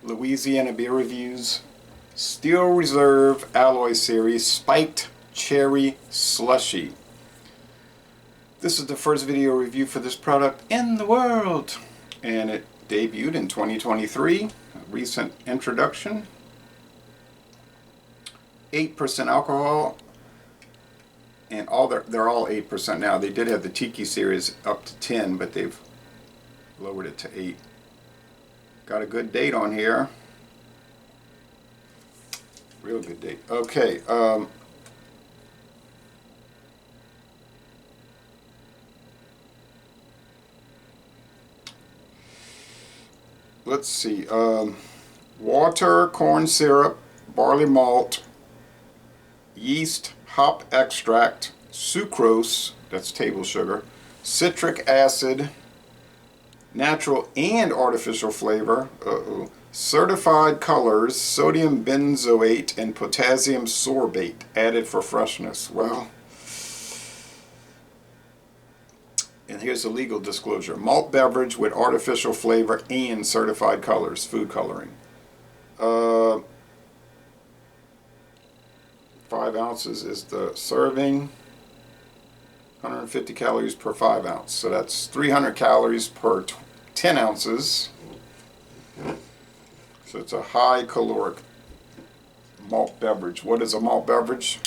Louisiana Beer Reviews Steel Reserve Alloy Series Spiked Cherry Slushie. This is the first video review for this product in the world, and it debuted in 2023. A recent introduction. 8% alcohol, and they're all 8% now. They did have the Tiki series up to 10, but they've lowered it to 8. Got a good date on here. Real good date. Okay. Let's see. Water, corn syrup, barley malt, yeast, hop extract, sucrose, that's table sugar, citric acid, natural and artificial flavor, certified colors, sodium benzoate, and potassium sorbate added for freshness. Well, and here's the legal disclosure: malt beverage with artificial flavor and certified colors, food coloring. 5 ounces is the serving. 150 calories per 5 ounce, so that's 300 calories per 10 ounces. So it's a high caloric malt beverage. What is a malt beverage?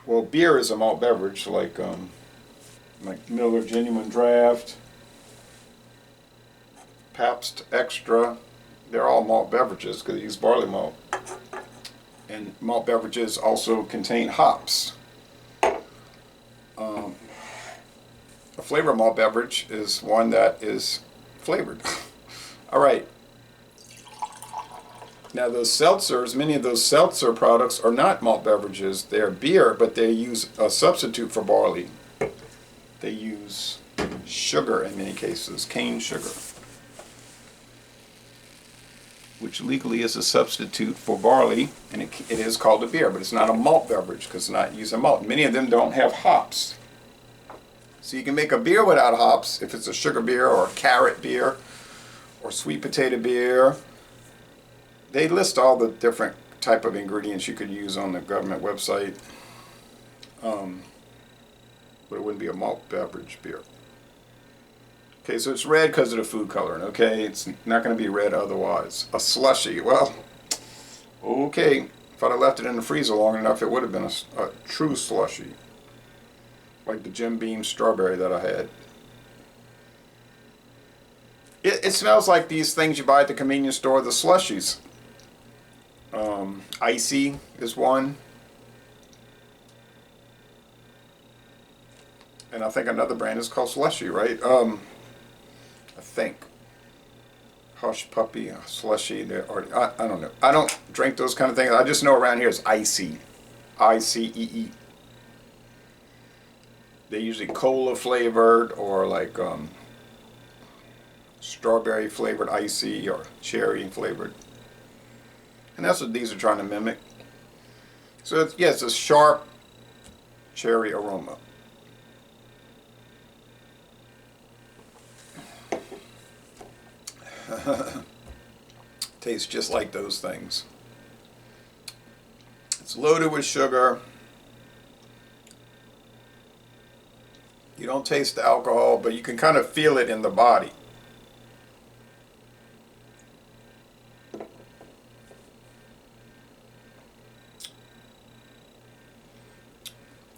Well, beer is a malt beverage, like Miller Genuine Draft, Pabst Extra. They're all malt beverages because they use barley malt. And malt beverages also contain hops. A flavor malt beverage is one that is flavored. All right. Now those seltzers, many of those seltzer products are not malt beverages. They're beer, but they use a substitute for barley. They use sugar in many cases, cane sugar, which legally is a substitute for barley, and it is called a beer, but it's not a malt beverage because it's not using malt. Many of them don't have hops. So you can make a beer without hops if it's a sugar beer or a carrot beer or sweet potato beer. They list all the different type of ingredients you could use on the government website, but it wouldn't be a malt beverage beer. Okay, so it's red because of the food coloring, okay? It's not going to be red otherwise. A slushie, well, okay. If I'd have left it in the freezer long enough, it would have been a true slushie. Like the Jim Beam strawberry that I had. It smells like these things you buy at the convenience store, the slushies. Icy is one. And I think another brand is called Slushie, right? I think. Hush Puppy, Slushie, I don't know. I don't drink those kind of things. I just know around here it's icy. I-C-E-E. They're usually cola flavored or like strawberry flavored icy or cherry flavored. And that's what these are trying to mimic. So it's, yeah, it's a sharp cherry aroma. Tastes just like those things. It's loaded with sugar. You don't taste the alcohol, but you can kind of feel it in the body.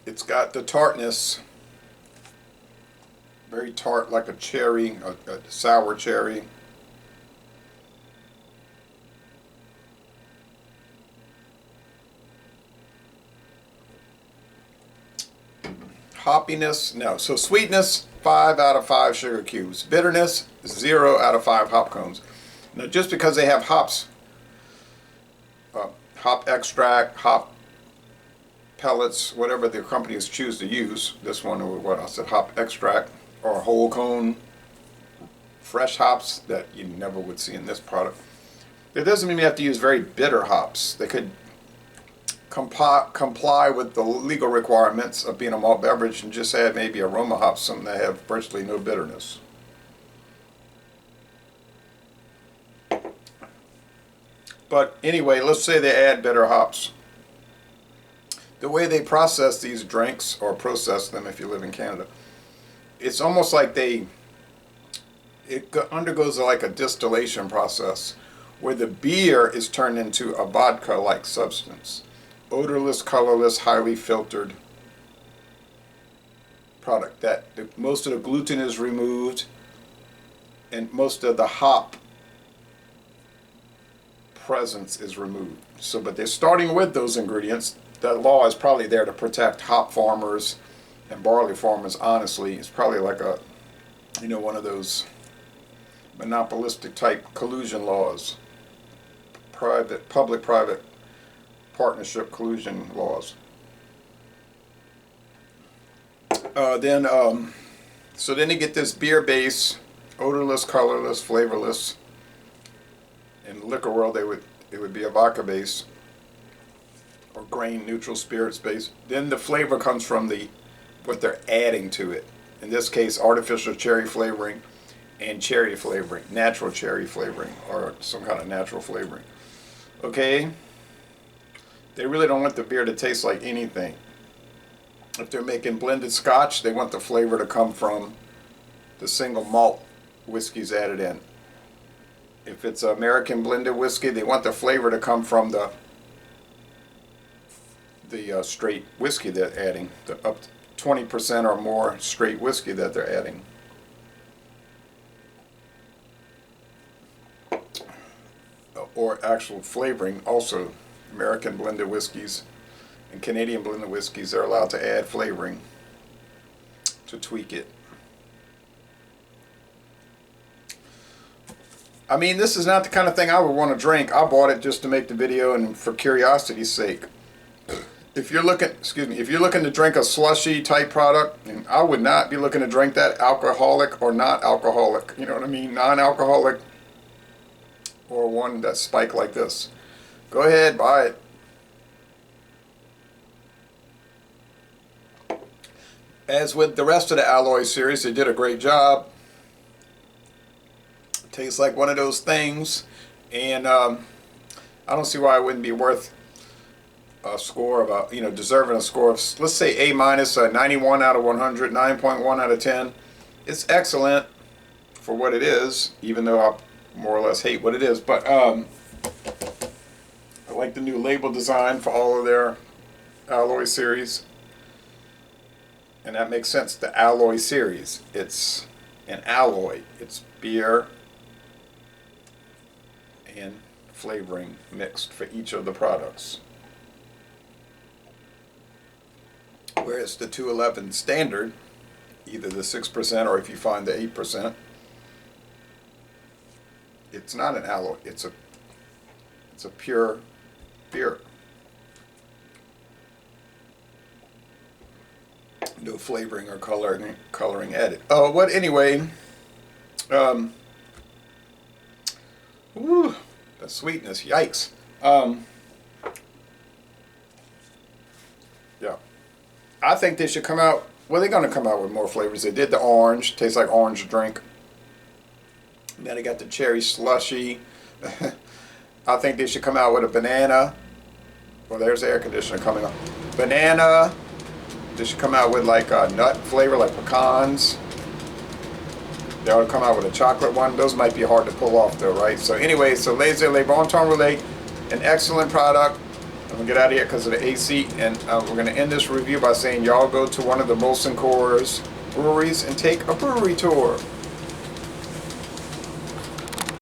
It's got the tartness, very tart, like a cherry, a sour cherry. Hoppiness, no. So sweetness, 5 out of 5 sugar cubes. Bitterness, 0 out of 5 hop cones. Now just because they have hops, hop extract, hop pellets, whatever the companies choose to use, this one or what I said, hop extract or whole cone, fresh hops that you never would see in this product. It doesn't mean you have to use very bitter hops. They could comply with the legal requirements of being a malt beverage and just add maybe aroma hops, some that have virtually no bitterness. But anyway, let's say they add bitter hops. The way they process these drinks, or process them if you live in Canada, it's almost like it undergoes like a distillation process where the beer is turned into a vodka-like substance. Odorless, colorless, highly filtered product. That most of the gluten is removed and most of the hop presence is removed. So, but they're starting with those ingredients. That law is probably there to protect hop farmers and barley farmers. Honestly, it's probably like a, one of those monopolistic type collusion laws, public-private partnership collusion laws. So then they get this beer base, odorless, colorless, flavorless. In the liquor world, it would be a vodka base or grain neutral spirits base. Then the flavor comes from what they're adding to it. In this case, artificial cherry flavoring and cherry flavoring, natural cherry flavoring, or some kind of natural flavoring. Okay? They really don't want the beer to taste like anything. If they're making blended scotch, they want the flavor to come from the single malt whiskeys added in. If it's American blended whiskey, they want the flavor to come from the straight whiskey they're adding, the up to 20% or more straight whiskey that they're adding. Or actual flavoring. Also, American blended whiskeys and Canadian blended whiskeys are allowed to add flavoring to tweak it. I mean, this is not the kind of thing I would want to drink. I bought it just to make the video and for curiosity's sake. If you're looking to drink a slushy type product, and I would not be looking to drink that, alcoholic or not alcoholic. You know what I mean? Non-alcoholic, or one that's spiked like this. Go ahead, buy it. As with the rest of the Alloy series, they did a great job. It tastes like one of those things, and I don't see why it wouldn't be worth a score of deserving a score of, let's say A minus, 91 out of 100, 9.1 out of 10. It's excellent for what it is, even though I more or less hate what it is. But I like the new label design for all of their Alloy series. And that makes sense. The Alloy series. It's an alloy. It's beer and flavoring mixed for each of the products. Whereas the 211 standard, either the 6% or if you find the 8%, it's not an alloy. It's a pure beer. No flavoring or coloring added. Oh, what anyway? Woo, the sweetness, yikes. Yeah, I think they should come out. Well, they're gonna come out with more flavors. They did the orange, tastes like orange drink. Now they got the cherry slushy. I think they should come out with a banana. Well, there's the air conditioner coming up. Banana. They should come out with like a nut flavor, like pecans. They ought to come out with a chocolate one. Those might be hard to pull off though, right? So anyway, so Les Bon Temps Relais, an excellent product. I'm going to get out of here because of the AC. And we're going to end this review by saying y'all go to one of the Molson Coors breweries and take a brewery tour.